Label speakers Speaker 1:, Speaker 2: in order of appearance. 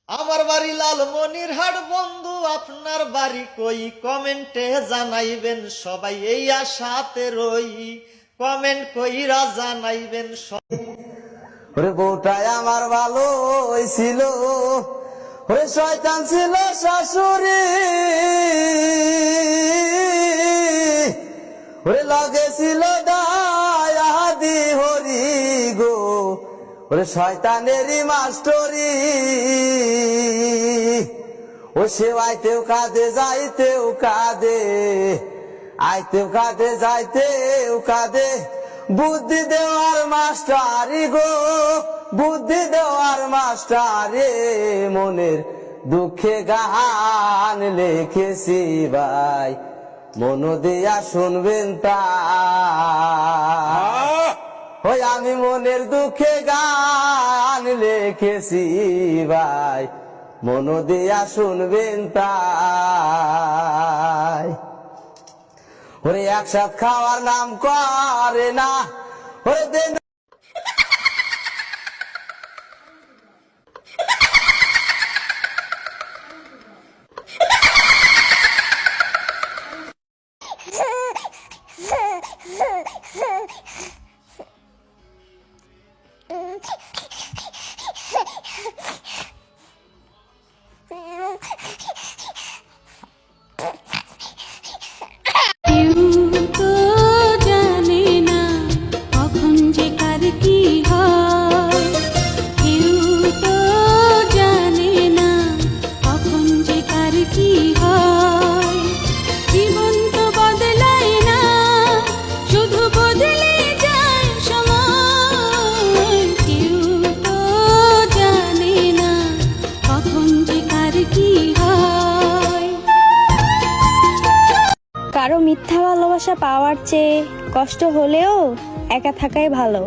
Speaker 1: আমার বাড়ি লালমনিরহাট বন্ধু, আপনার বাড়ি কই? কমেন্টে জানাইবেন সবাই, এই আশাতে রই। কমেন্ট কইরা জানাইবেন সবাই।
Speaker 2: ওরে বউটাই আমার ভালো হইছিল, ওরে শয়তান ছিল শাশুড়ি, ওরে লগে ছিল দায়াদি হরি গো, ওরে শয়তানেরই মাস্টরি। ও সে আইতেও কাঁদে যাইতেও কাঁদে, আইতেও কাঁদে যাইতেও কাঁদে, বুদ্ধি দেওয়ার মাস্টারি গো, বুদ্ধি দেওয়ার মাস্টারে। মনের দুঃখে গান লিখেছি ভাই, মন দিয়া শুনবেন তা। ওই আমি মনের দুঃখে গান লিখেছি ভাই, মন দিয়া শুনবেন তাই। ওরে একসাথ খাওয়ার নাম করে না, ওরে দিন
Speaker 3: কারো মিথ্যা ভালোবাসা পাওয়ার চেয়ে কষ্ট হলেও একা থাকাই ভালো।